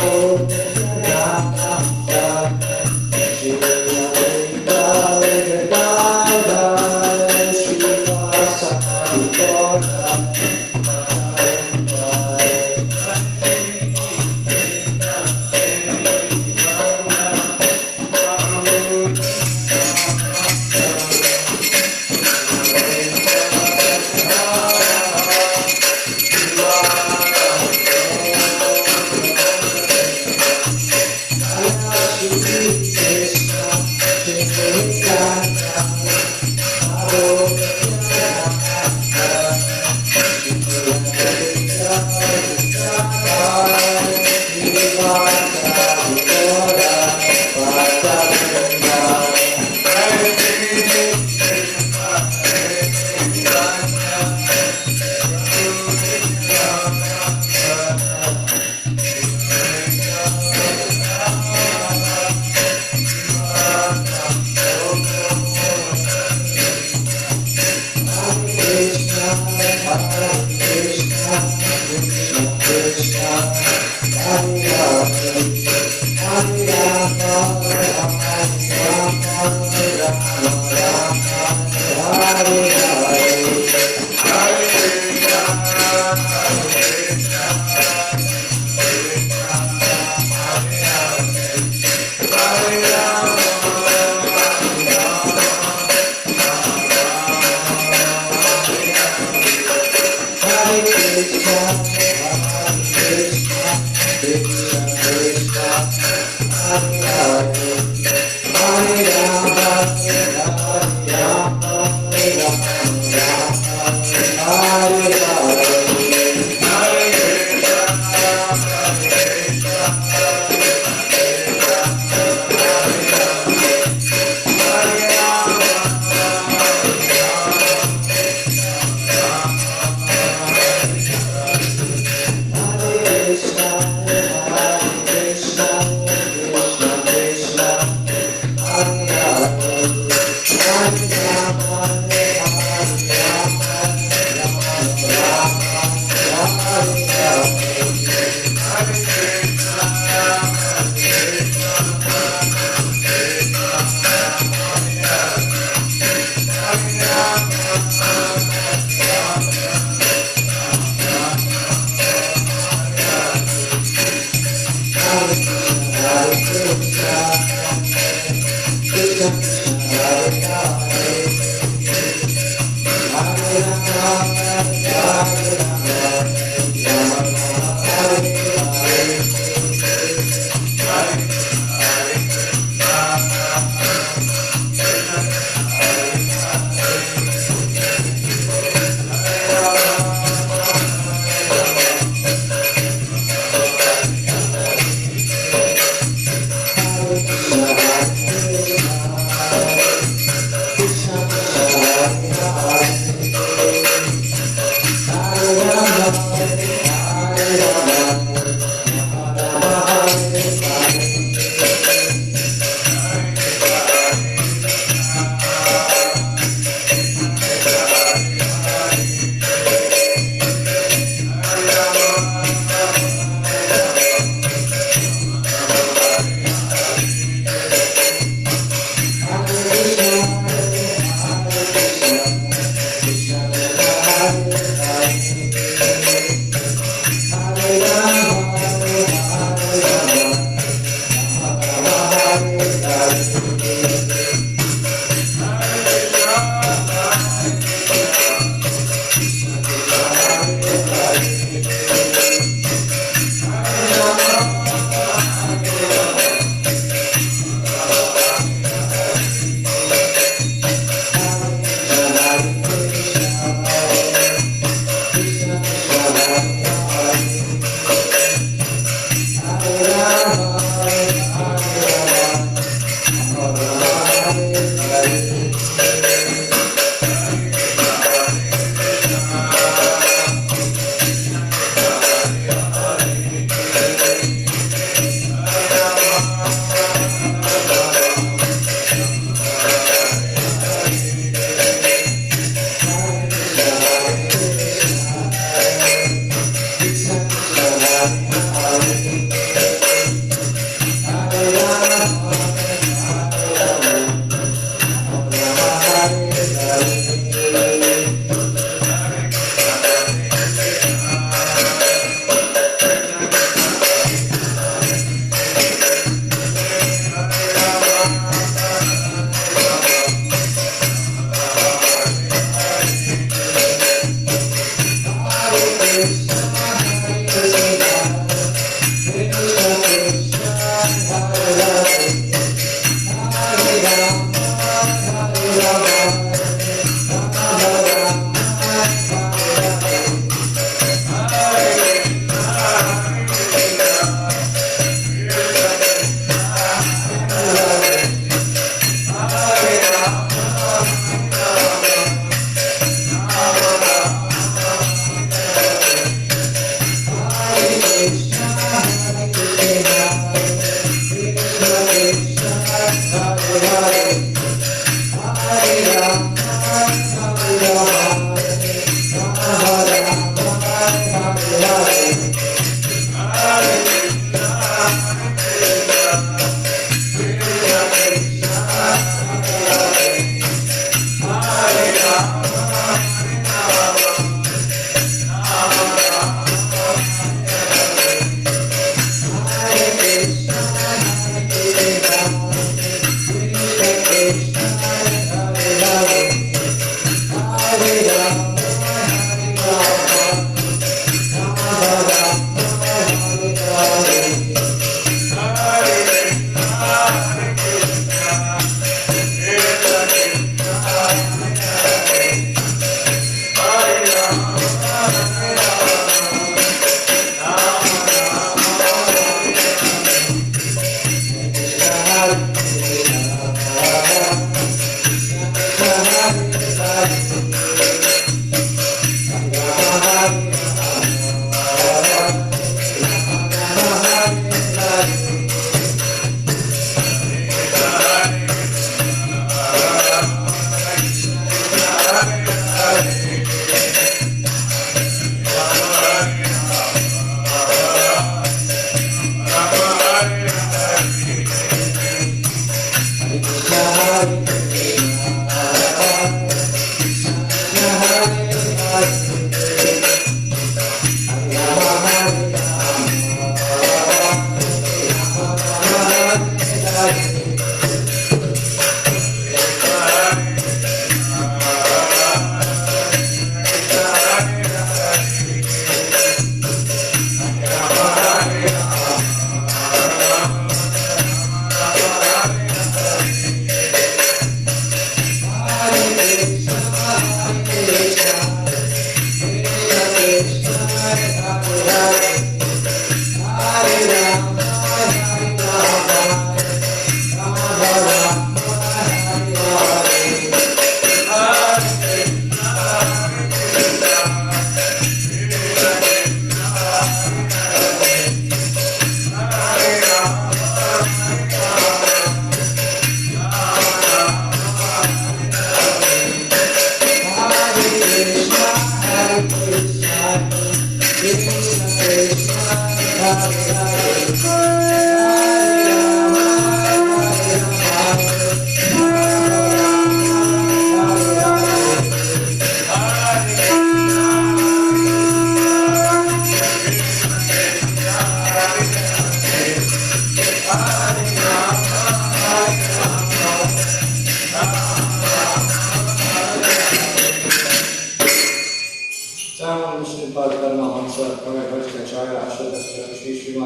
Oh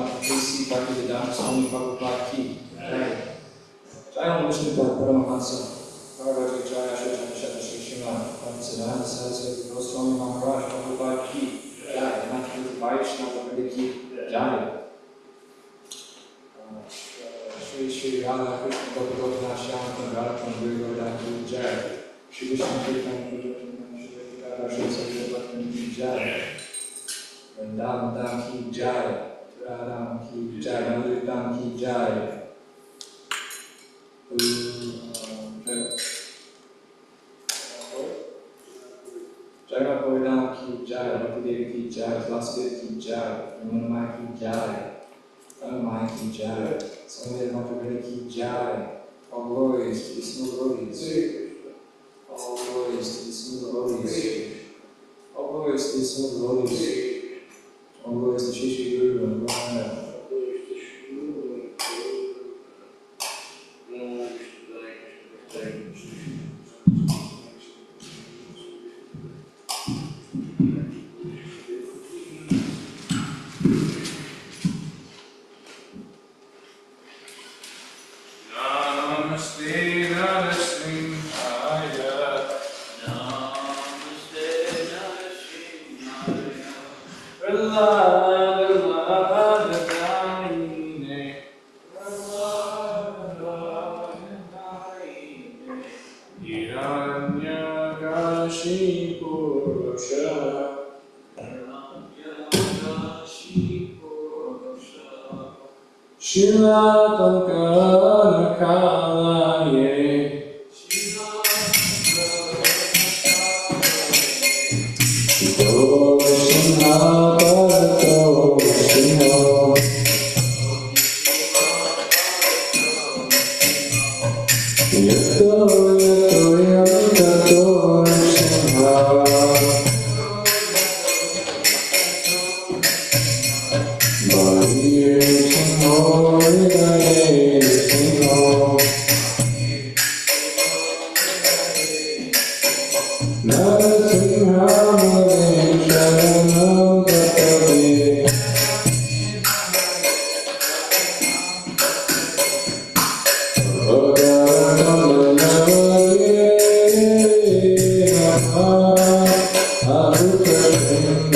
Mon-Fri Bhaktivedanta Swami Prabhupada ki Jai. Jai Om Vishnu Paramahansa Bhagavata Jaya Shri Chandrasekhar Shri Srimad Bhaktisiddhanta Saraswati Goswami Maharaj Prabhupada ki Jai. Natha Vaishnava Guru ki Jai. Shri Radha Krishna Gopinath Shyam Radha Guru Govardhan ki Jai. Shri Krishna Kirtan Shri Radha Shri Saraswati ki Jai. Vrindavan Dham ki Jai. Radha ki Jai. Madhuri Dham ki Jai. Jagat Govardhan ki Jai. Bhaktidevi ki Jai. Vasudev ki Jai. Yamunamai ki Jai. Anumai ki Jai. Swami Matavali ki Jai. All glories to the smooth glories. All glories to the smooth glories. All glories to the smooth glories. All glories to Shri Guru and Brahma. Shila Pankana Kalaye Shito Shinha Parato Shinho Yato Yato Yatato Shinha Bhagir Shinho Hridaye Shinho Narasimha Mune Sharanam Gatabe Bhagavatam Navaye Namaha Aruta Shinda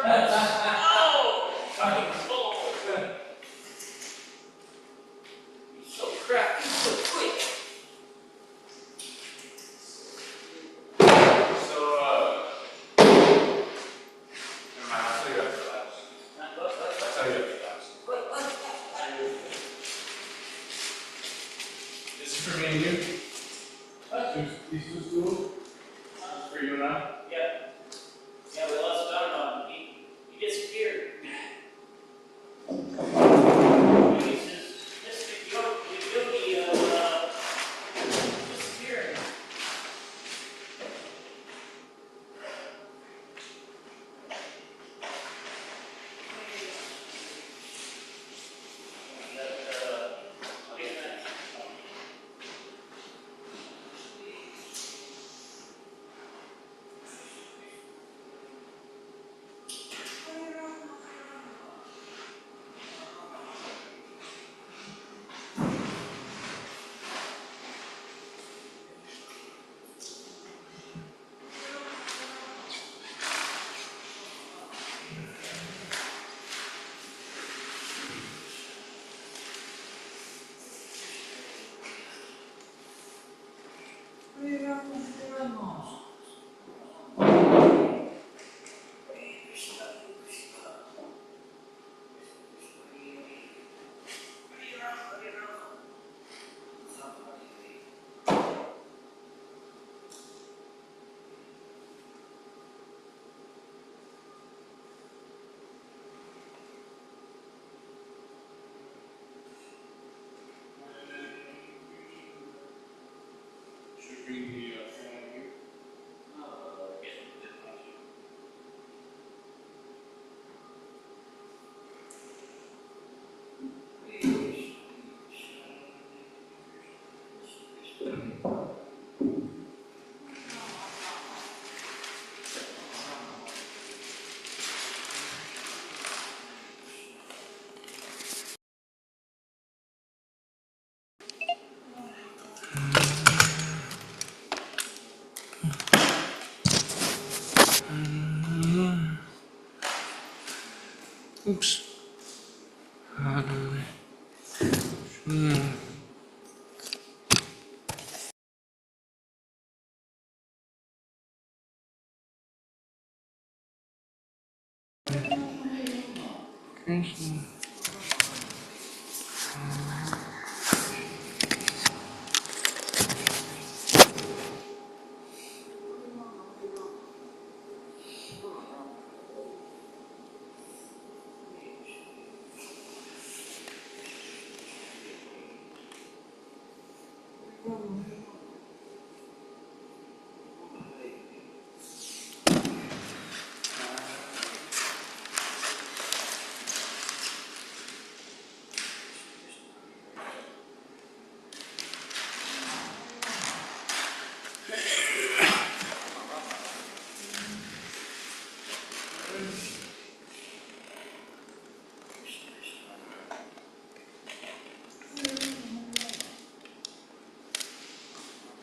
Oh, fucking cold. He's so crafty, so quick. So, never mind, I'll tell you after class. I'll tell you after class. This is for me and you? These two schools? For you and I? Yeah. Yeah, we lost Don on. He disappeared. He's just Mr. Yogi disappeared. I'll get that. Should bring the fan here. Oops. Krishna.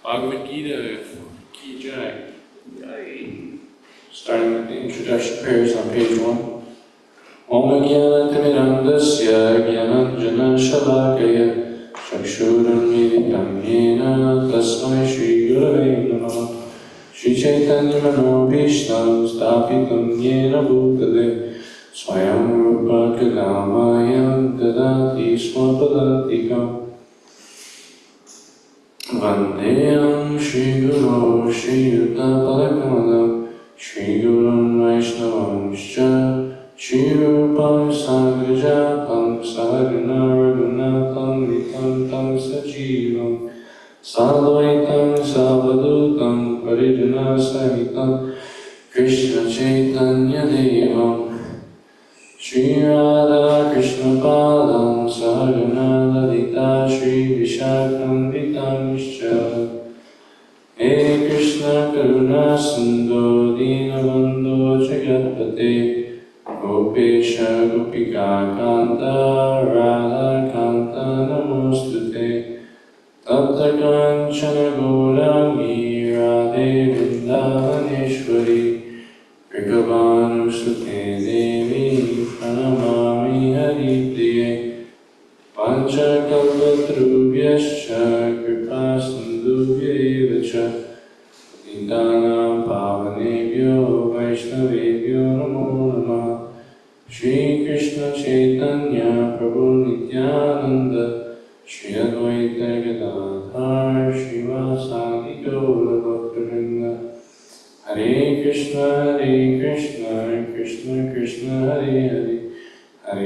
Bhagavad Gita, Ki Jai. Starting with the introduction prayers on page 1. Om Jnanatimidandasya Jnananjana Shalakaya Chakshurunmilitam Yena Tasmai Shri Gurave Namaha Shri Chaitanya Manobhishtam Stapitam Yena Bhutale Swayam Rupa Kalamayam Dadati Swapadantikam Vandeyam Shri Guru Shri Yuta Palakamalam Shri Gurun Vaishnavam Shri Rupam Sangajatam Saharana Raghunatham Vitam Tam Sajivam Sadvaitam Savadutam Parijana Sahitam Krishna Chaitanya Devam Shri Radha Krishna Padam Saharana Lalita Shri Vishakam Vitam Nischa He Krishna Karuna Sindhu Dinabandhu Jagatpate Gopesha Gopika Kanta Radha Kanta Namostute Tapta Kanchana Gaurangi Radhe Vrindavaneshwari Prikabhanu Sute Devi Pranamami Haripriye Panchakalpatarubhyascha Kripa Sindhubhyeva cha Patithanam Pavanebhyo Vaishnavebhyo Namo Namah Shri Krishna Chaitanya Prabhu Nityananda Shri Advaita Gadadhar Srivasadi Gaura Bhaktivinoda Hare Krishna Krishna Krishna Hare Hare Hare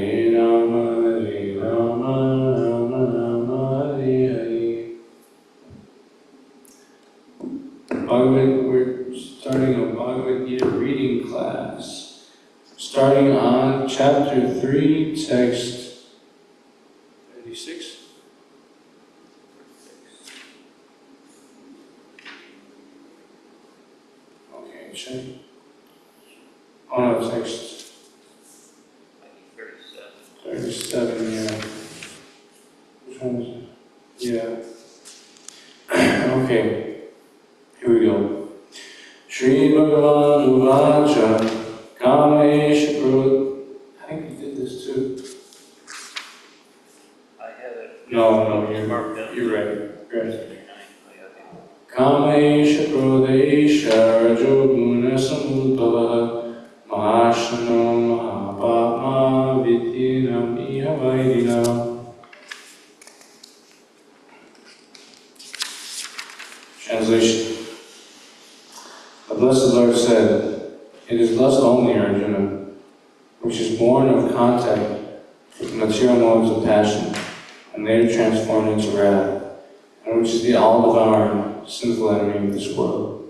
Rama Rama Rama Hare Hare. We're starting a Bhagavad Gita reading class. Starting on chapter 3, text 36. Okay, check. Oh no, text 37, yeah. Which one is it? Yeah. Okay, here we go. Shri Bhagavan Uvacha Kamesha Krut. I think you did this too. I have it. No, you're right. Kamesha Krodesha Rajoguna Samudbhava Mahashano Mahapapma Vidhinam Iha Vaidinam. Translation. The Blessed Lord said, "It is lust only, Arjuna, which is born of contact with the material modes of passion, and later transformed into wrath, and which is the all-devouring, sinful enemy of this world."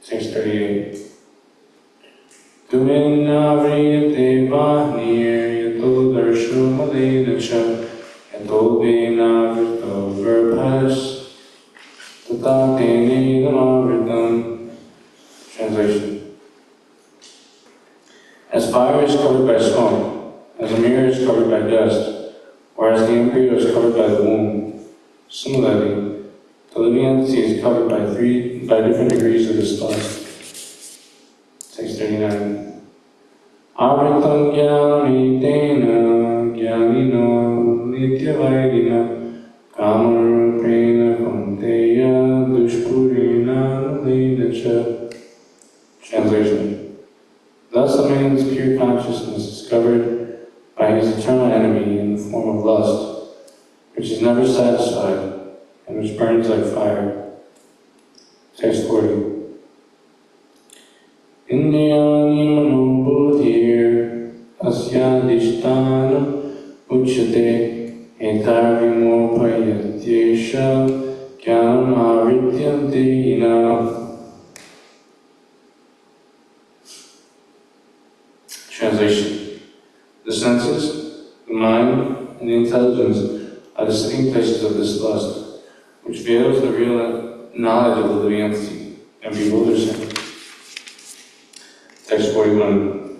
Text 38. Tuminna vriyate vahnir yato darsho malena cha yato vena vrito verbhas tata tene damavritam. Translation. As fire is covered by smoke, as a mirror is covered by dust, or as the embryo is covered by the womb, similarly, the living entity is covered by different degrees of this lust. Text 39. Avritam jnanitena jnanino nityavaidina kamarupena kunteya dushpurina nalena cha. Translation. Thus a man's pure consciousness is covered by his eternal enemy in the form of lust, which is never satisfied and which burns like fire. Text 40. Indriyani manobudhir asyadishtanam uchate etarvimopayatyesha jnanam avrityante hinam. Translation. The senses, the mind, and the intelligence are distinct places of this lust, which veils the real knowledge of the living entity and bewilders him. Text 41.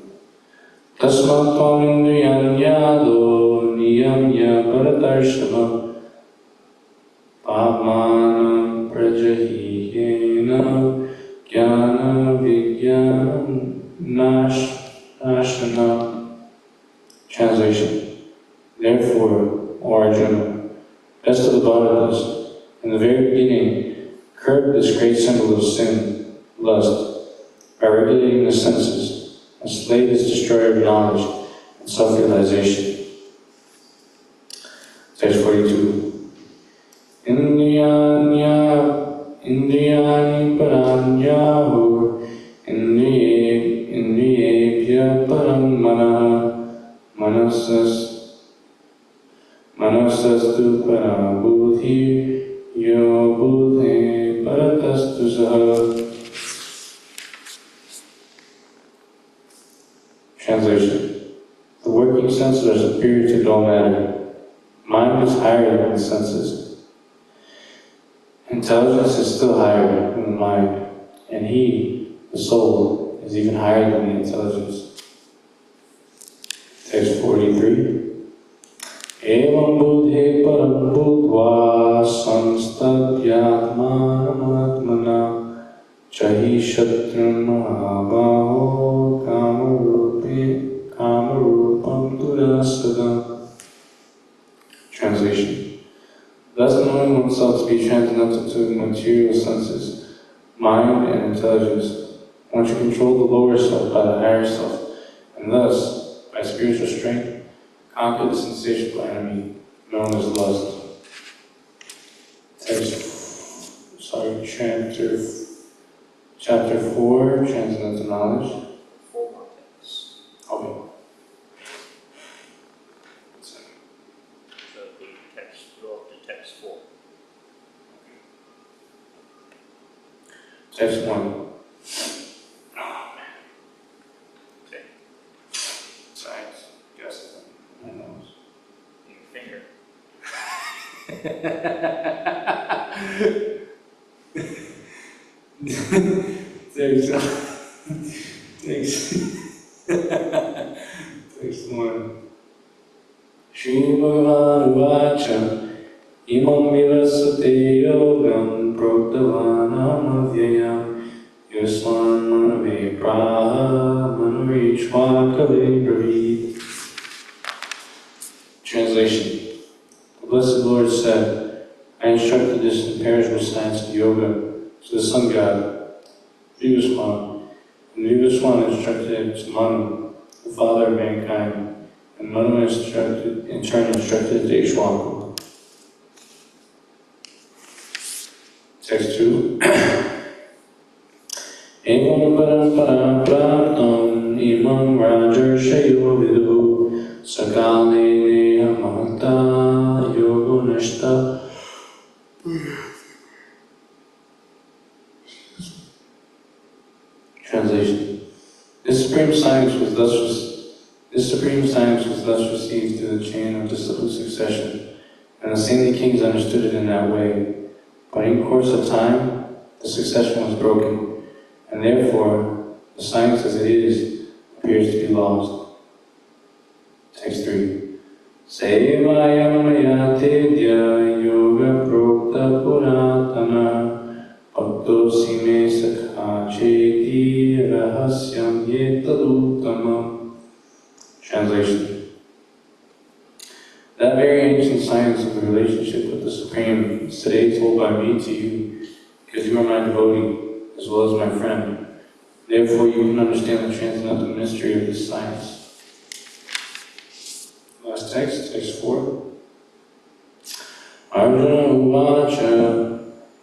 Tasmat tvam indriyan yado niyamya paratarshava pavmanam prajahiyena jnana vijnanam Ashana. Translation. Therefore, O Arjuna, best of the Bhagavatas, in the very beginning, curb this great symbol of sin, lust, by regulating the senses, and slay this destroyer of knowledge and self-realization. Text 42. Indriyani paranyahu Indriyebhya param manaha manasastu parabudhi yo budhe paratastu saha. Translation. The working senses are superior to dull matter. Mind is higher than the senses. Intelligence is still higher than the mind, and he, the soul, is even higher than the intelligence. Text 43. Evam buddhe param buddhva samstadyatmanam atmana chahi shatram mahabaho kamo Rasada. Translation. Thus knowing oneself to be transcendental to material senses, mind, and intelligence, one should control the lower self by the higher self, and thus, by spiritual strength, conquer the insatiable enemy known as lust. Chapter 4, Transcendental Knowledge. 4 more texts. Okay. So the text, go up to text 4. Text 1. Okay. Science. Guess. My nose. Your finger. Text 1. Shri Bhagavan Vacha Imam Vivasate Yogam Proktavanam Avyayam Yusman Manave Praha Manurichwakave Bravid. Translation. The Blessed Lord said, I instructed this imperishable science of yoga to the sun god, Vivaswan, and Vivaswan instructed it to Manu, the father of mankind, and Manu in turn instructed it to Ishwaku. Text 2. Evam parampara praptam imam rajarshayo vidu sakale neha mahata yogo nashta. Translation. This supreme science was thus received through the chain of dissolute succession, and the saintly kings understood it in that way. But in course of time, the succession was broken, and therefore, the science as it is appears to be lost. Text 3. Sevayam yatedya yoga prokta puratana bhakto sime sakha cheti rahasyam yetaduttamam. Translation. That very ancient science of the relationship with the Supreme is today told by me to you, because you are my devotee, as well as my friend. Therefore, you can understand the transcendental mystery of this science. Last text, text 4. Arjuna uvacha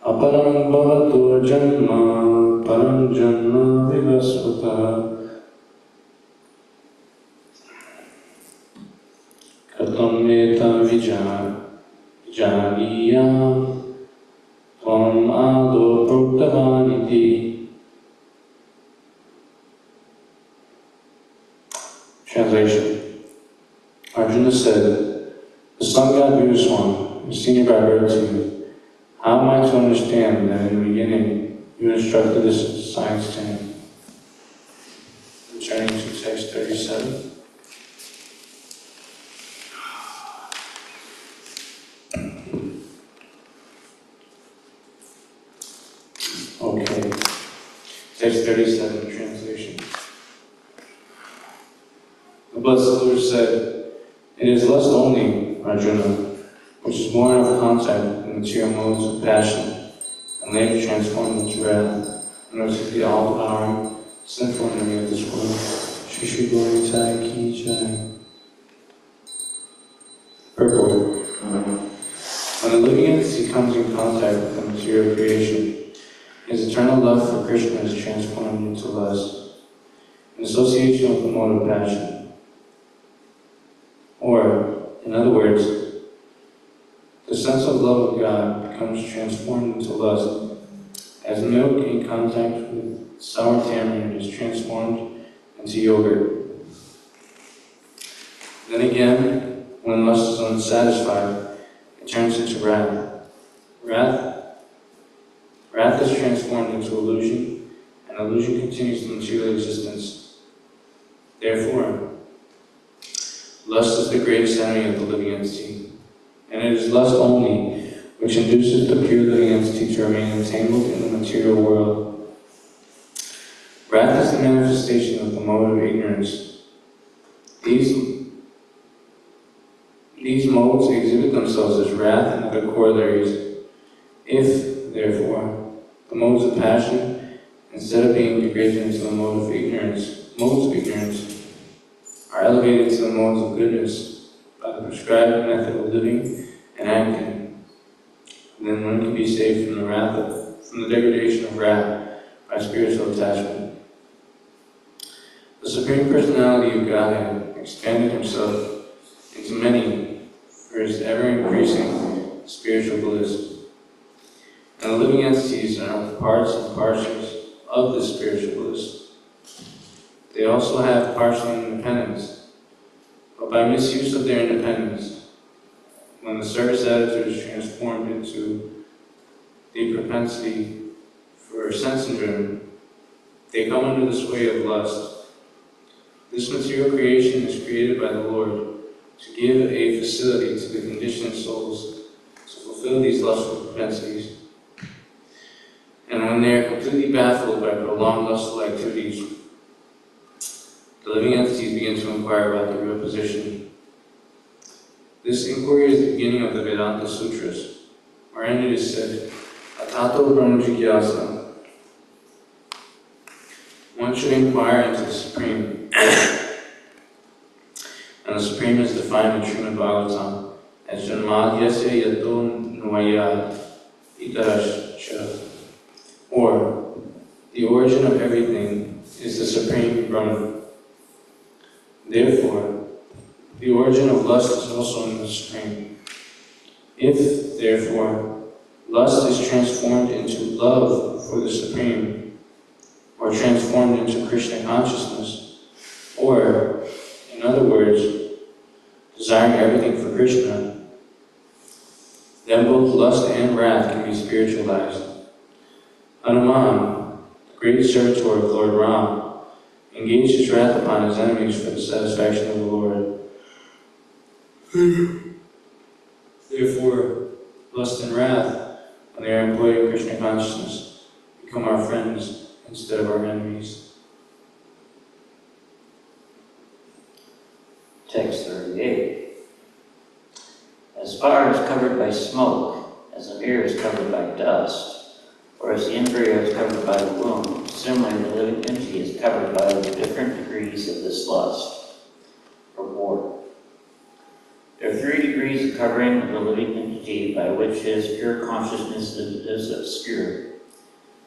aparam bhavato janma param janma vivasvata katam meta vijaniyam tvam ado proktavaniti. Translation. Arjuna said, the sun god Vivaswan, senior by virtue, how am I to understand that in the beginning you instructed this science to him? Returning to text 37. Okay. Text 37, translation. The Blessed Lord said, it is lust only, Arjuna, which is born of contact with material modes of passion, and later transformed into wrath, and which is the all-devouring, sinful enemy of this world. Shri Shri Gauri Tai Ki Jai. Purport. When the living entity comes in contact with the material creation, his eternal love for Krishna is transformed into lust, in association with the mode of passion. Or, in other words, the sense of love of God becomes transformed into lust, as milk in contact with sour tamarind is transformed into yogurt. Then again, when lust is unsatisfied, it turns into wrath. Wrath is transformed into illusion, and illusion continues in material existence. Therefore, lust is the greatest enemy of the living entity, and it is lust only which induces the pure living entity to remain entangled in the material world. Wrath is the manifestation of the mode of ignorance. These modes exhibit themselves as wrath and other corollaries. If, therefore, the modes of passion, instead of being degraded into the modes of ignorance, are elevated to the modes of goodness by the prescribed method of living and acting, then one can be saved from the degradation of wrath by spiritual attachment. The Supreme Personality of Godhead expanded himself into many for his ever-increasing spiritual bliss. And the living entities are parts and parcels of this spiritual bliss. They also have partial independence, but by misuse of their independence, when the service attitude is transformed into the propensity for sense enjoyment, they come under the sway of lust. This material creation is created by the Lord to give a facility to the conditioned souls to fulfill these lustful propensities. And when they are completely baffled by prolonged lustful activities, the living entities begin to inquire about the real position. This inquiry is the beginning of the Vedanta Sutras, wherein it is said, Atato Brahma Jigyasa. One should inquire into the Supreme. And the Supreme is defined in Srimad Bhagavatam as Janmadhyasya Yato Nvaya Itarascha, or the origin of everything is the Supreme Brahman. Therefore, the origin of lust is also in the Supreme. If, therefore, lust is transformed into love for the Supreme, or transformed into Krishna consciousness, or, in other words, desiring everything for Krishna, then both lust and wrath can be spiritualized. Hanuman, the great servitor of Lord Ram, engaged his wrath upon his enemies for the satisfaction of the Lord. Therefore, lust and wrath, when they are employed in Krishna consciousness, become our friends instead of our enemies. Text 38. As fire is covered by smoke, as a mirror is covered by dust, or as the embryo is covered by the womb, similarly the living entity is covered by the different degrees of this lust. Report. There are 3 degrees of covering of the living entity by which his pure consciousness is obscured.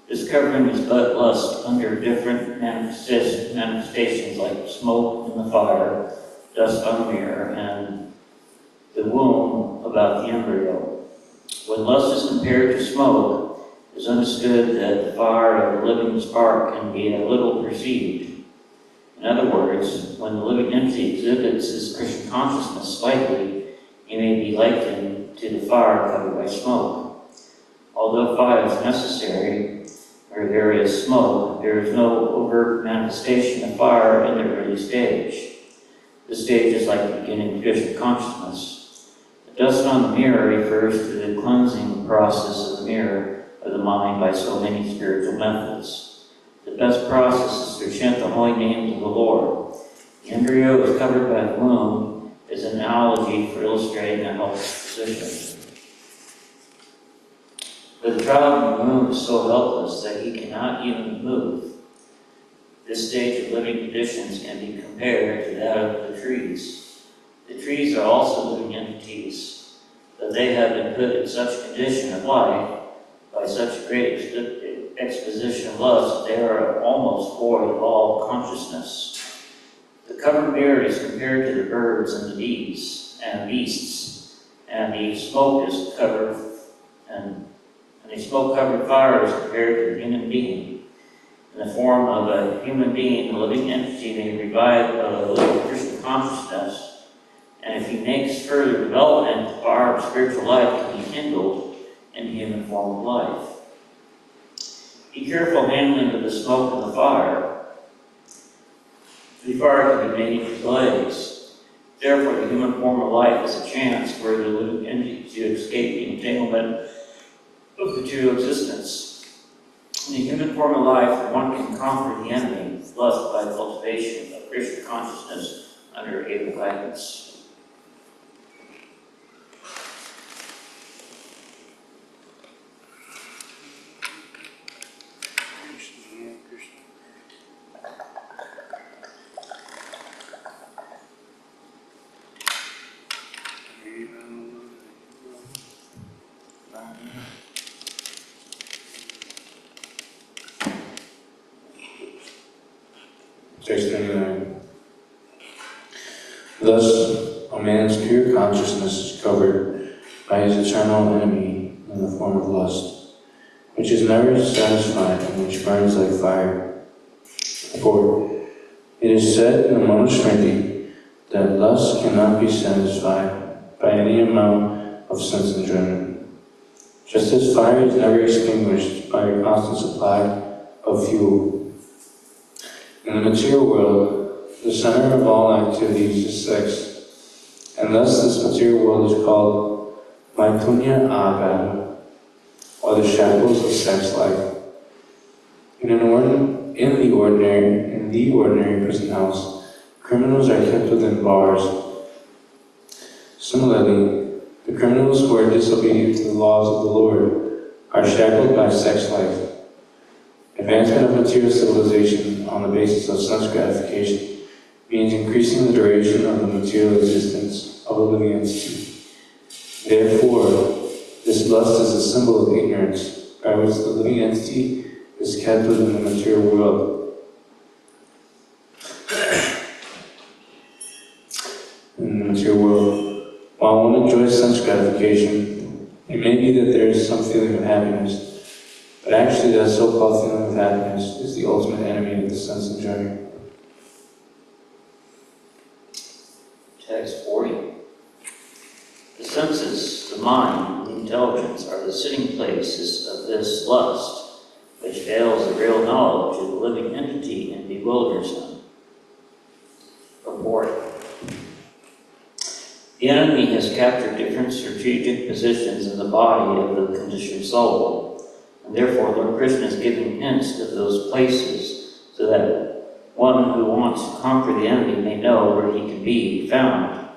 This covering is but lust under different manifestations like smoke in the fire, dust on the mirror, and the womb about the embryo. When lust is compared to smoke, it is understood that the fire of the living spark can be a little perceived. In other words, when the living entity exhibits his Krishna consciousness slightly, he may be likened to the fire covered by smoke. Although fire is necessary where there is smoke, there is no overt manifestation of fire in the early stage. This stage is like the beginning of Krishna consciousness. The dust on the mirror refers to the cleansing process of the mirror of the mind by so many spiritual methods. The best process is to chant the holy names of the Lord. The embryo is covered by the womb is an analogy for illustrating a helpless position. But the child in the womb is so helpless that he cannot even move. This stage of living conditions can be compared to that of the trees. The trees are also living entities, but they have been put in such condition of life by such great exposition of lust, they are almost void of all consciousness. The covered mirror is compared to the birds and the beasts, and the smoke is covered, and the smoke-covered fire is compared to the human being. In the form of a human being, the living entity may revive a little Krishna consciousness, and if he makes further development, the fire of spiritual life can be kindled in the human form of life. Be careful handling of the smoke and the fire. The fire can be made to blaze. Therefore, the human form of life is a chance for the living entity to escape the entanglement of material existence. In the human form of life, one can conquer the enemy, lust, by cultivation of Krishna consciousness under able guidance. Text 99. Thus, a man's pure consciousness is covered by his eternal enemy in the form of lust, which is never satisfied and which burns like fire. For it is said in the Mon-Fri that lust cannot be satisfied by any amount of sense enjoyment, just as fire is never extinguished by a constant supply of fuel. In the material world, the center of all activities is sex, and thus this material world is called Maitunya Agata, or the shackles of sex life. In the ordinary prison house, criminals are kept within bars. Similarly, the criminals who are disobedient to the laws of the Lord are shackled by sex life. Advancement of material civilization on the basis of sense gratification means increasing the duration of the material existence of a living entity. Therefore, this lust is a symbol of ignorance by which the living entity is kept within the material world. In the material world, while one enjoys sense gratification, it may be that there is some feeling of happiness, but actually that so-called feeling of happiness is the ultimate enemy of the sense enjoyment. Text 40. The senses, the mind, and the intelligence are the sitting places of this lust, which veils the real knowledge of the living entity and bewilders him. Report. The enemy has captured different strategic positions in the body of the conditioned soul, and therefore Lord Krishna is giving hints of those places so that one who wants to conquer the enemy may know where he can be found.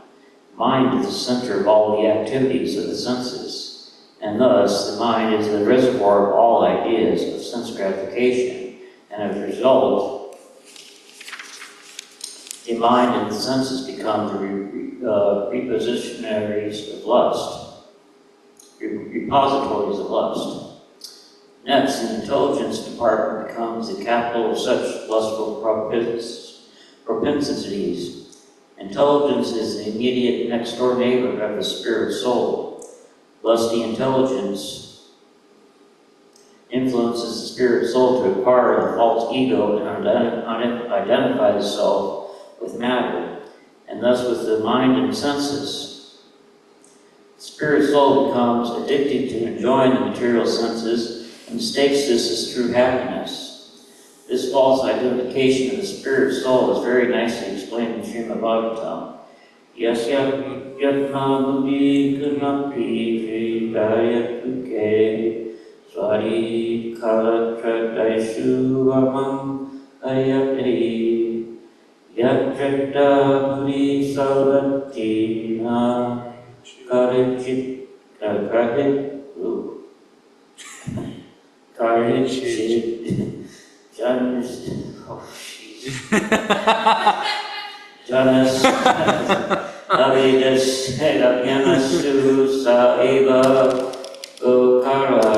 Mind is the center of all the activities of the senses, and thus the mind is the reservoir of all ideas of sense gratification, and as a result, the mind and the senses become the repositories of lust. Next, the intelligence department becomes the capital of such lustful propensities. Intelligence is the immediate next-door neighbor of the spirit soul. Lusty intelligence influences the spirit soul to acquire the false ego and identify the self with matter, and thus with the mind and senses. The spirit soul becomes addicted to enjoying the material senses and mistakes this as true happiness. This false identification of the spirit soul is very nicely explained in Srimad Bhagavatam. Yasya yatna buddhi kanapi hridayatuke swari kalatradaisu vamam ayate yatrata buddhi salvatina karachit Janas Avidas Yanasu Saeva Gokara.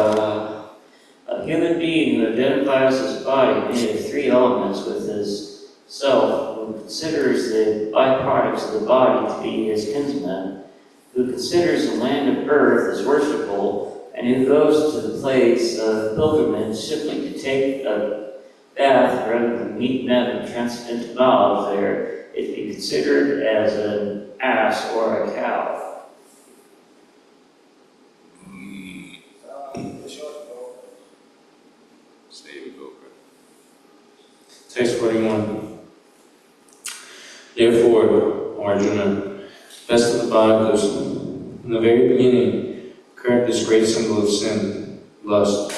A human being who identifies his body made of three elements with his self, who considers the byproducts of the body to be his kinsmen, who considers the land of earth as worshipful, and who goes to the place of pilgrimage simply to take a bath rather than meet men of transcendental knowledge there, it be considered as an ass or a cow. Text 41. Therefore, O Arjuna, best of the bhagavas, in the very beginning, current this great symbol of sin, lust,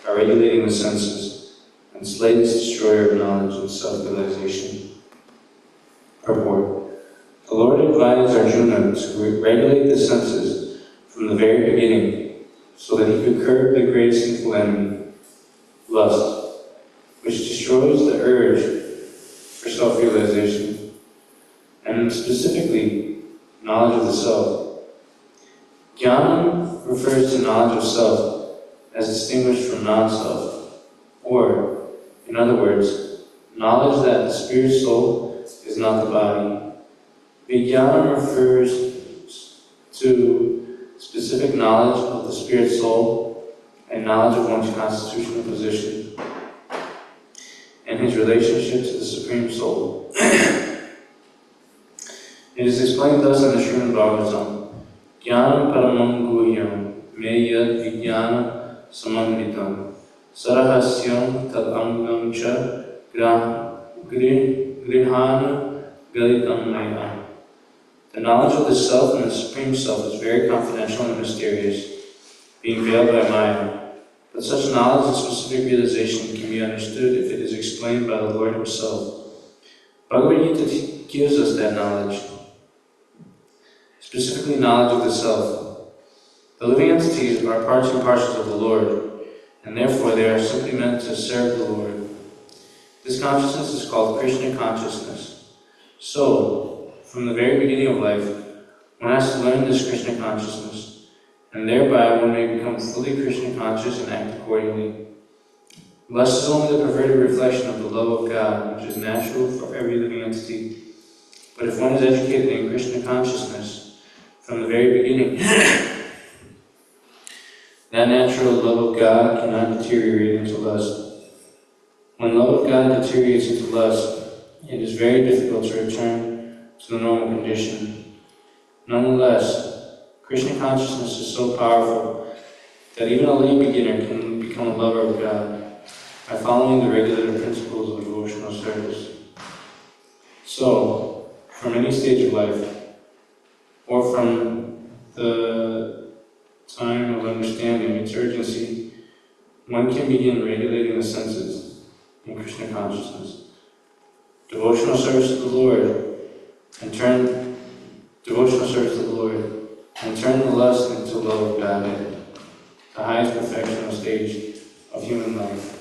by regulating the senses, and slay this destroyer of knowledge and self-realization. Purport. The Lord advised Arjuna to regulate the senses from the very beginning, so that he could curb the greatest sinful enemy, lust, which destroys the urge for self-realization, and specifically, knowledge of the self. Jnana refers to knowledge of self as distinguished from non-self, or, in other words, knowledge that the spirit soul is not the body. Vijnana refers to specific knowledge of the spirit soul and knowledge of one's constitutional position and his relationship to the Supreme Soul. It is explained thus in the Srimad Bhagavatam. Jnanam paramam guhyam me yad vijnana samamritam sarahasyam tad angam cha grihana galitam maya. The knowledge of the Self and the Supreme Self is very confidential and mysterious, being veiled by Maya. But such knowledge and specific realization can be understood if it is explained by the Lord Himself. Bhagavad Gita gives us that knowledge, specifically knowledge of the Self. The living entities are parts and parcels of the Lord, and therefore they are simply meant to serve the Lord. This consciousness is called Krishna consciousness. So, from the very beginning of life, one has to learn this Krishna consciousness, and thereby one may become fully Krishna conscious and act accordingly. Lust is only the perverted reflection of the love of God, which is natural for every living entity. But if one is educated in Krishna consciousness from the very beginning, that natural love of God cannot deteriorate into lust. When love of God deteriorates into lust, it is very difficult to return to the normal condition. Nonetheless, Krishna consciousness is so powerful that even a lay beginner can become a lover of God by following the regulative principles of devotional service. So, from any stage of life, or from the time of understanding its urgency, one can begin regulating the senses in Krishna consciousness. Devotional service to the Lord, and turn the lust into love of God, the highest perfectional stage of human life.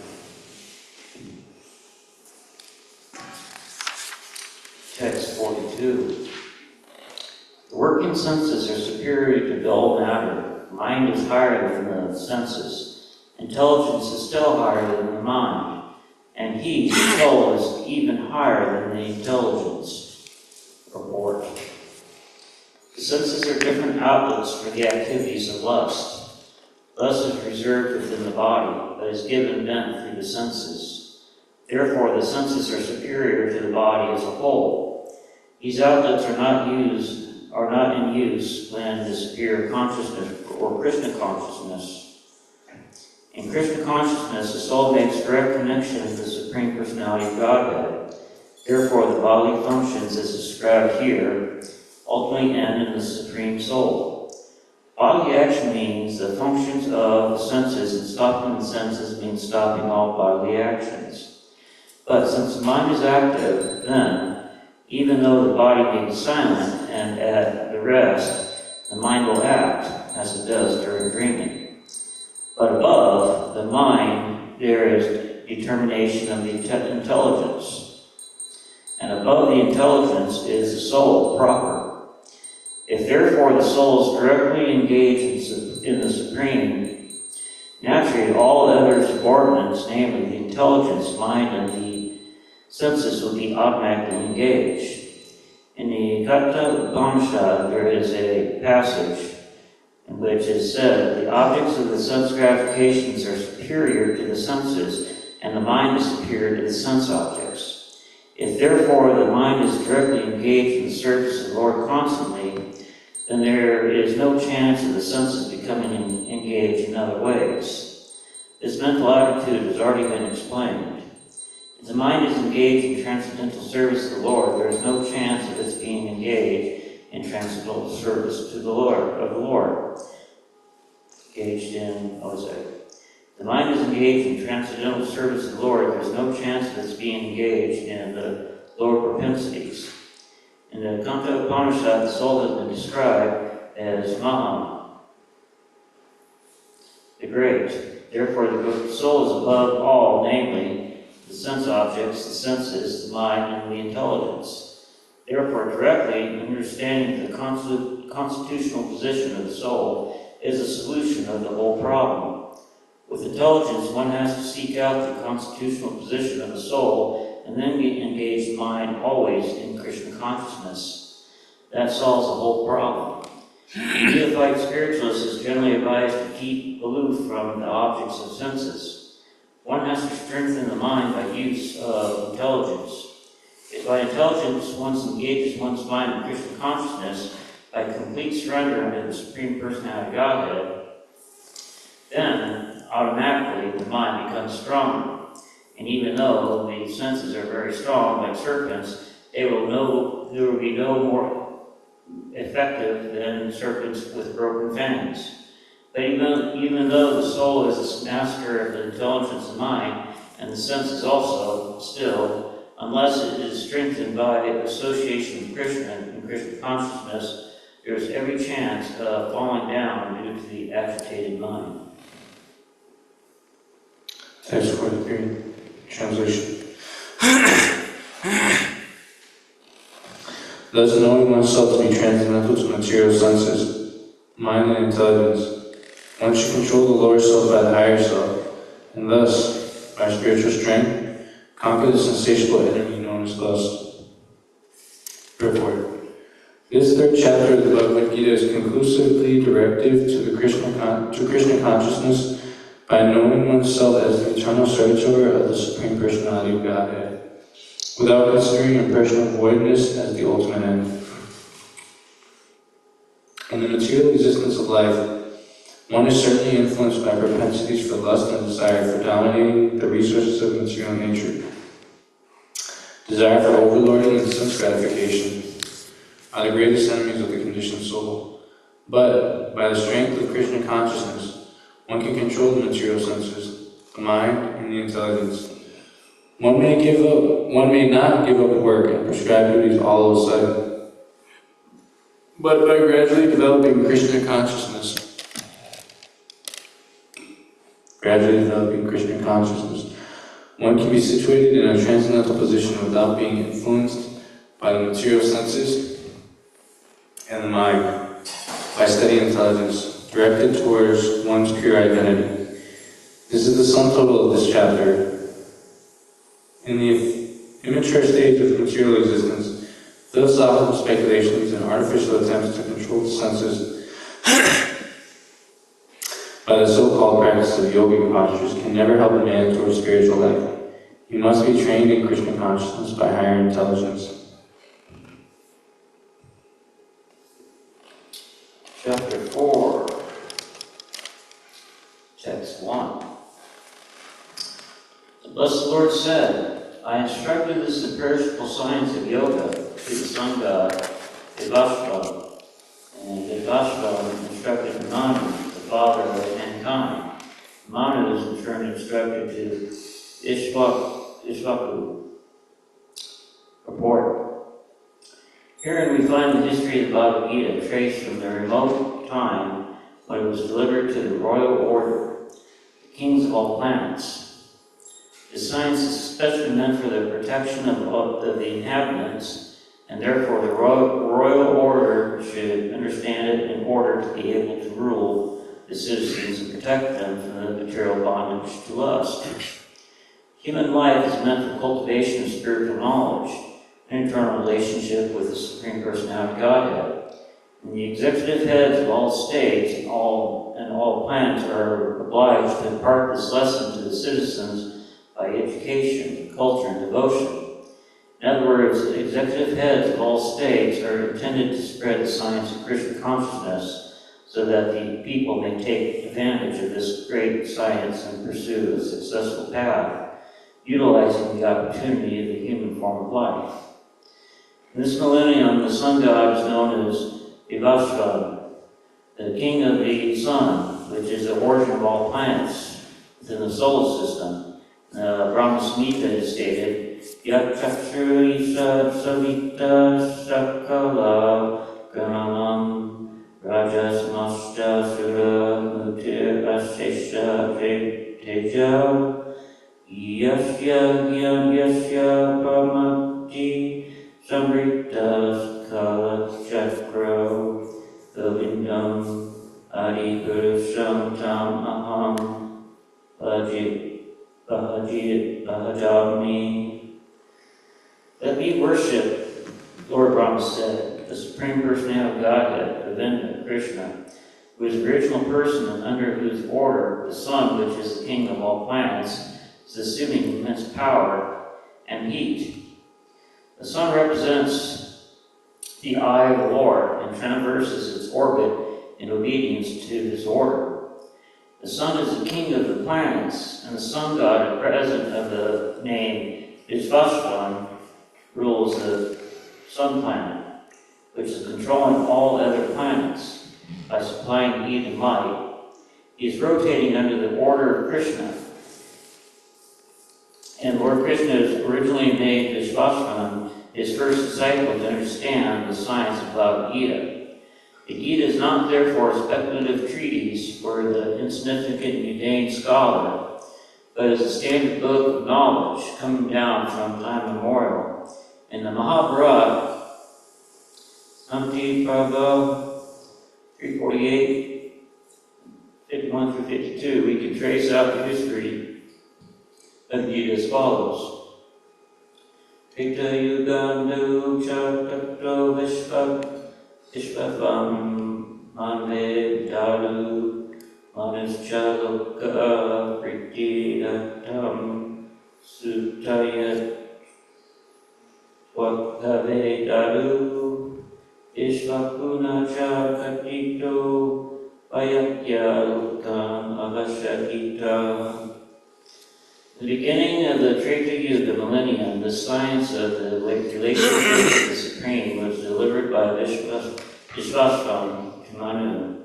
Text 42. The working senses are superior to dull matter. Mind is higher than the senses. Intelligence is still higher than the mind. And he, the soul, is even higher than the intelligence. Report. The senses are different outlets for the activities of lust. Lust is reserved within the body, but is given vent through the senses. Therefore, the senses are superior to the body as a whole. These outlets are not in use when the superior consciousness or Krishna consciousness. In Krishna consciousness, the soul makes direct connection with the Supreme Personality of Godhead. Therefore, the bodily functions as described here ultimately end in the Supreme Soul. Bodily action means the functions of the senses, and stopping the senses means stopping all bodily actions. But since the mind is active, then, even though the body may be silent and at the rest, the mind will act as it does during dreaming. But above the mind, there is determination of the intelligence. And above the intelligence is the soul proper. If therefore the soul is directly engaged in the Supreme, naturally all other subordinates, namely the intelligence, mind, and the senses, will be automatically engaged. In the Katha Upanishad, there is a passage in which is said that the objects of the sense gratifications are superior to the senses, and the mind is superior to the sense objects. If therefore the mind is directly engaged in the service of the Lord constantly, then there is no chance of the senses becoming engaged in other ways. This mental attitude has already been explained. If the mind is engaged in transcendental service to the Lord, there is no chance of its being engaged in transcendental service to the Lord. The mind is engaged in transcendental service to the Lord, there is no chance of its being engaged in the lower propensities. In the Kanta Upanishad, the soul has been described as Maha, the Great. Therefore, the soul is above all, namely, the sense objects, the senses, the mind, and the intelligence. Therefore, directly understanding the constitutional position of the soul is a solution of the whole problem. With intelligence, one has to seek out the constitutional position of the soul and then engage the mind always in Krishna consciousness. That solves the whole problem. The neophyte spiritualist is generally advised to keep aloof from the objects of senses. One has to strengthen the mind by use of intelligence. If by intelligence one engages one's mind in Krishna consciousness by complete surrender to the Supreme Personality Godhead, then automatically the mind becomes stronger. And even though the senses are very strong, like serpents, they will be no more effective than serpents with broken fangs. But even though the soul is the master of the intelligence of mind, and the senses also, still, unless it is strengthened by association with Krishna and Krishna consciousness, there is every chance of falling down due to the agitated mind. Text 43, translation. Thus, knowing oneself to be transcendental to material senses, mind and intelligence, one should control the lower self by the higher self, and thus, by spiritual strength, conquer the insatiable enemy known as lust. Purport. This third chapter of the Bhagavad Gita is conclusively directive to Krishna consciousness by knowing oneself as the eternal servitor of the Supreme Personality of Godhead, without considering impression of voidness as the ultimate end. In the material existence of life, one is certainly influenced by propensities for lust and desire for dominating the resources of material nature. Desire for overlording and sense gratification are the greatest enemies of the conditioned soul. But by the strength of Krishna consciousness, one can control the material senses, the mind, and the intelligence. One may not give up work and prescribed duties all of a sudden, but by gradually developing Krishna consciousness, one can be situated in a transcendental position without being influenced by the material senses and the mind, by steady intelligence, directed towards one's pure identity. This is the sum total of this chapter. In the immature stage of material existence, philosophical speculations and artificial attempts to control the senses by the so-called practice of yogic postures can never help a man towards spiritual life. He must be trained in Krishna consciousness by higher intelligence. Chapter 4, Text 1. The Blessed Lord said, I instructed this imperishable science of yoga to the sun god, Devashva, and Devashva instructed Manu, the father of mankind. Manu is in turn instructed to Ishvaku. Report. Herein we find the history of the Bhagavad Gita traced from the remote time when it was delivered to the royal order, the kings of all planets. This science is especially meant for the protection of the inhabitants, and therefore the royal order should understand it in order to be able to rule the citizens and protect them from the material bondage to lust. Human life is meant for cultivation of spiritual knowledge, an internal relationship with the Supreme Personality Godhead. And the executive heads of all states and all planets are obliged to impart this lesson to the citizens by education, culture, and devotion. In other words, the executive heads of all states are intended to spread the science of Krishna consciousness so that the people may take advantage of this great science and pursue a successful path, utilizing the opportunity of the human form of life. In this millennium, the sun god is known as Devashva, the king of the sun, which is the origin of all planets within the solar system. Brahma Samhita is stated, Yat Chakshrisa Savita Sakala Ganam Rajasmashta Sura Mutir Ashesha Teja Yasya Gyam Yasya Pramati Samritas Kala Chakra Govindam Adi Purusham Tam Aham Bhajami. Let me worship, Lord Brahma said, the Supreme Personality of Godhead, Govinda, Krishna, who is the original person and under whose order the sun, which is the king of all planets, is assuming immense power and heat. The sun represents the eye of the Lord and traverses its orbit in obedience to his order. The sun is the king of the planets, and the sun god, the president of the name Vishvashvan, rules the sun planet, which is controlling all other planets by supplying heat and light. He is rotating under the order of Krishna. And Lord Krishna has originally made Vishvashvan his first disciple to understand the science of Bhagavad Gita. The Gita is not therefore a speculative treatise for the insignificant mundane scholar, but is a standard book of knowledge coming down from time immemorial. In the Mahabharata, Samti Prabhu 348, 51 through 52, we can trace out the history of the Gita as follows. Treta Yugandu Chatato Vishvavam Manve Dalu Manuschaloka Pritidatam Sutayat Wakave Dalu Ishvakuna Chakatito Vayakya Lukan Avashakita. The beginning of the Treta Yuga millennium, the science of the relationship of the Supreme was delivered by Vishvashvan to Manu.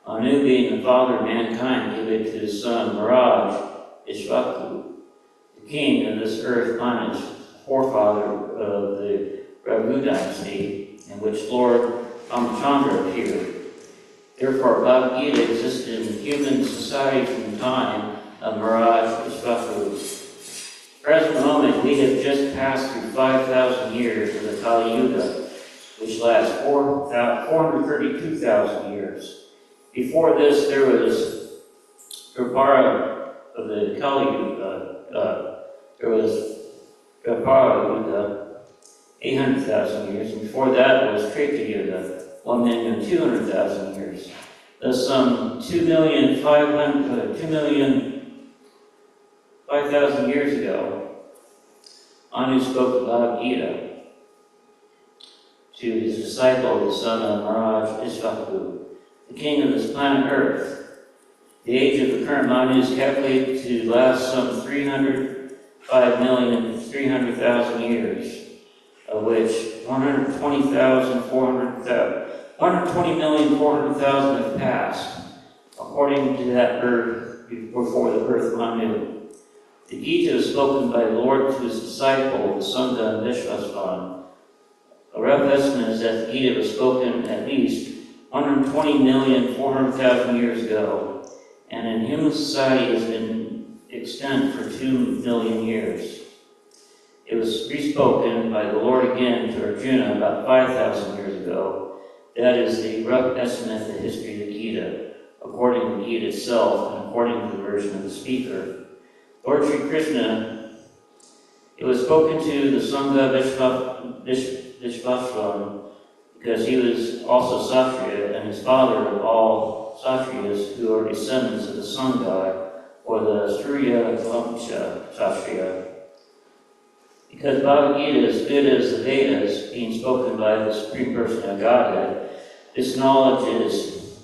Manu, being the father of mankind, gave it to his son Miraj Ishvaku, the king of this earth planet, forefather of the Raghu dynasty, in which Lord Ramachandra appeared. Therefore, Bhagavad Gita existed in human society from the time of Miraj Ishvaku. Present moment, we have just passed through 5,000 years of the Kali Yuga, which lasts 432,000 years. Before this, there was Dwapara of the Kali Yuga. There was Dwapara Yuga, 800,000 years, and before that was Treta Yuga, 1,200,000 years. Thus, some 5,000 years ago, Anu spoke the Bhagavad Gita to his disciple, the son of Miraj Ishvaku, the king of this planet Earth. The age of the current Manu is calculated to last some 305,300,000 years, of which 120,400,000 have passed, according to that birth before the birth of Manu. The Gita is spoken by the Lord to his disciple, the son of Vishvashvan. A rough estimate is that the Gita was spoken at least 120,400,000 years ago, and in human society has been extant for 2 million years. It was respoken by the Lord again to Arjuna about 5,000 years ago. That is the rough estimate of the history of the Gita, according to the Gita itself and according to the version of the speaker. Lord Sri Krishna, it was spoken to the Sangha Vishvashvan because he was also Satriya and his father of all Satriyas who are descendants of the sun god, or the Surya Vamsha Satriya. Because Bhagavad Gita is good as the Vedas, being spoken by the Supreme Person of Godhead, this knowledge is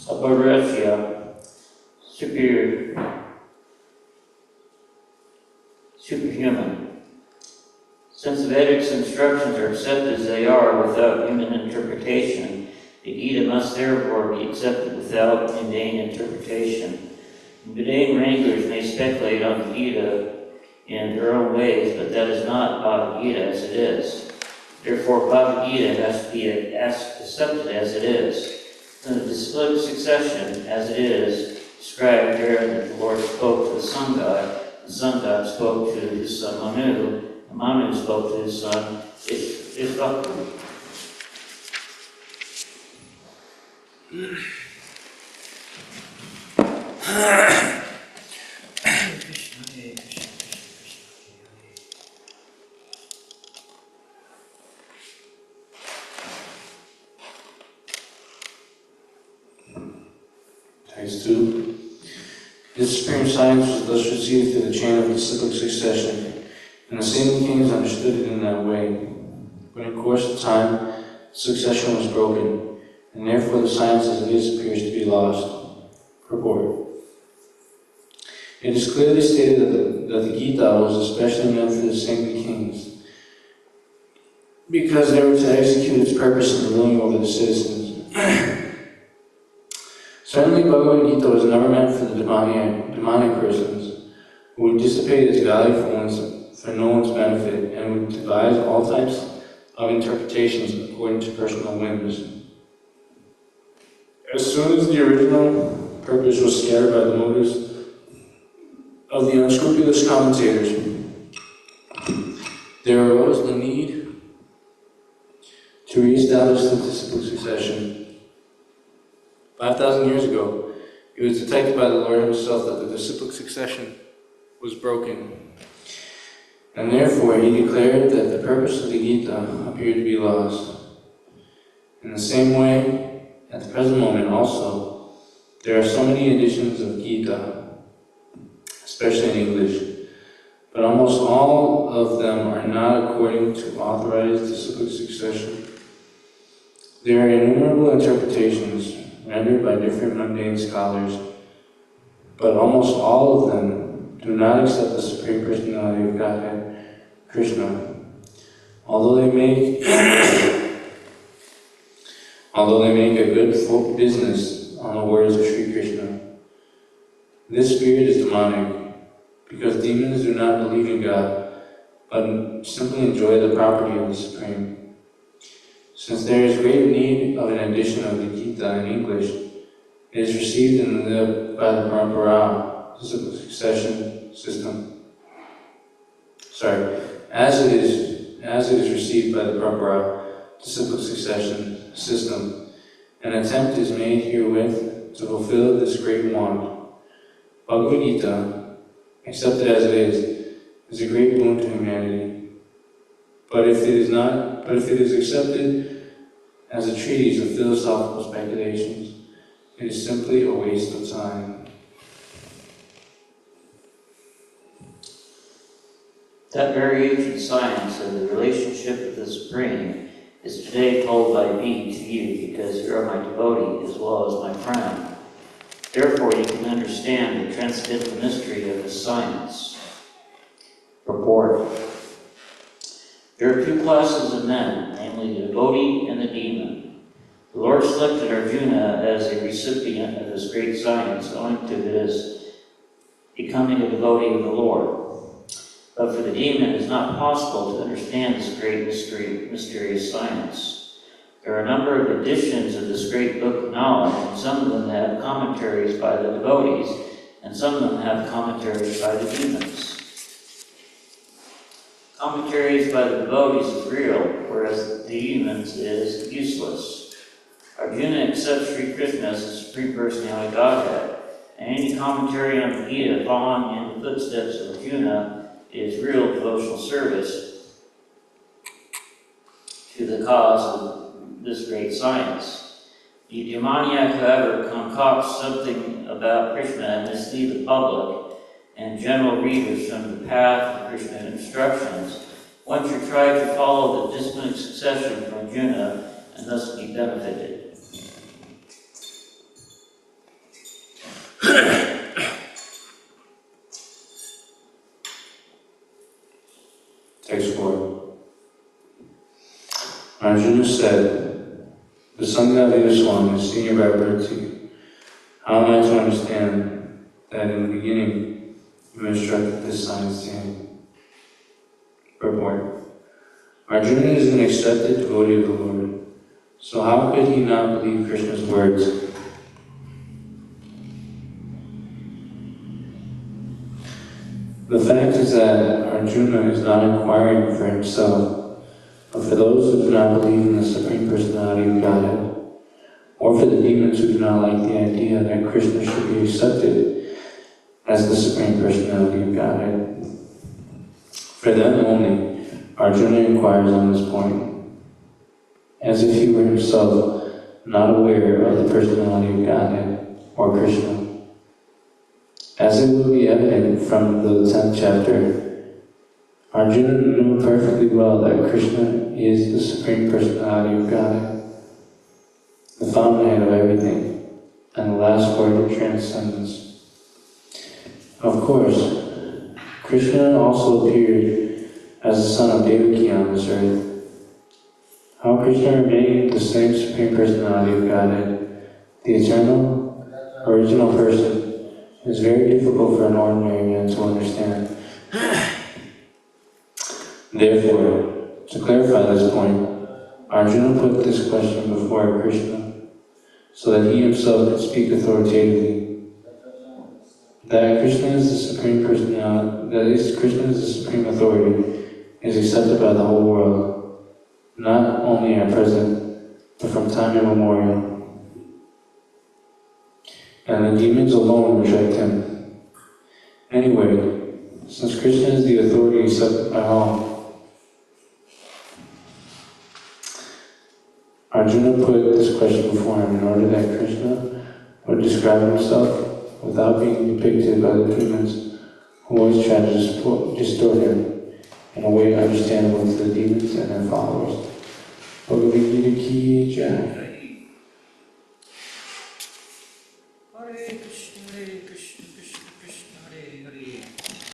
aparajya, superhuman. Since the Vedic instructions are accepted as they are without human interpretation, the Gita must therefore be accepted without mundane interpretation. Mundane wranglers may speculate on the Gita in their own ways, but that is not Bhagavad Gita as it is. Therefore, Bhagavad Gita has to be accepted as it is. In the split succession, as it is described here, that the Lord spoke to the sun god spoke to his son Manu, and Manu spoke to his son Ishvaku. Text 2. This supreme science was thus received through the chain of disciplic succession, and the same kings understood it in that way. But in course of time, succession was broken, and therefore the science as it is appears to be lost. Purport. It is clearly stated that the Gita was especially meant for the saintly kings, because they were to execute its purpose in ruling over the citizens. Certainly, Bhagavad Gita was never meant for the demonic persons, who would dissipate its value for no one's benefit, and would devise all types of interpretations according to personal whims. As soon as the original purpose was scattered by the motives of the unscrupulous commentators, there arose the need to re-establish the disciplic succession. 5,000 years ago, it was detected by the Lord himself that the disciplic succession was broken, and therefore he declared that the purpose of the Gita appeared to be lost. In the same way, at the present moment also, there are so many editions of Gita, especially in English, but almost all of them are not according to authorized disciplic succession. There are innumerable interpretations rendered by different mundane scholars, but almost all of them do not accept the Supreme Personality of Godhead, Krishna, although they make a good folk business on the words of Sri Krishna. This spirit is demonic, because demons do not believe in God, but simply enjoy the property of the Supreme. Since there is great need of an edition of the Gita in English, it is received by the Parampara succession system. As it is received by the Parampara disciplic succession system, an attempt is made herewith to fulfill this great want. Bhagavad Gita, accepted as it is a great boon to humanity. But if it is accepted as a treatise of philosophical speculations, it is simply a waste of time. That very ancient science of the relationship of the Supreme is today told by me to you, because you are my devotee as well as my friend. Therefore you can understand the transcendental mystery of this science. Purport. There are two classes of men, namely the devotee and the demon. The Lord selected Arjuna as a recipient of this great science owing to his becoming a devotee of the Lord. But for the demon, it is not possible to understand this great mysterious science. There are a number of editions of this great book of knowledge, and some of them have commentaries by the devotees, and some of them have commentaries by the demons. Commentaries by the devotees is real, whereas the demons is useless. Arjuna accepts Sri Krishna as the Supreme Personality of Godhead, and any commentary on the Gita following in the footsteps of Arjuna is real devotional service to the cause of this great science. The demoniac, however, concocts something about Krishna and mislead the public and general readers from the path of Krishna instructions. One should try to follow the disciplic succession from Arjuna and thus be benefited. Text 4. Arjuna said, the Sangha Swami is senior by birth to you. How am I to understand that in the beginning you instructed this science to him? Purport. Arjuna is an accepted devotee of the Lord, so how could he not believe Krishna's words? The fact is that Arjuna is not inquiring for himself, but for those who do not believe in the Supreme Personality of Godhead, or for the demons who do not like the idea that Krishna should be accepted as the Supreme Personality of Godhead. For them only, Arjuna inquires on this point, as if he were himself not aware of the Personality of Godhead. or Krishna. As it will be evident from the 10th chapter, Arjuna knew perfectly well that Krishna is the Supreme Personality of God, the fountainhead of everything, and the last word of transcendence. Of course, Krishna also appeared as the son of Devaki on this earth. How Krishna remained the same Supreme Personality of Godhead, the eternal, original person, is very difficult for an ordinary man to understand. Therefore, to clarify this point, Arjuna put this question before Krishna, so that he himself could speak authoritatively. That Krishna is the Supreme Personality, Krishna is the Supreme Authority, is accepted by the whole world, not only at present, but from time immemorial. And the demons alone reject him. Anyway, since Krishna is the authority accepted by all, Arjuna put this question before him in order that Krishna would describe himself without being depicted by the demons who always try to distort him in a way understandable to the demons and their followers. Bhagavad Gita Ki Jai. Hare Krishna.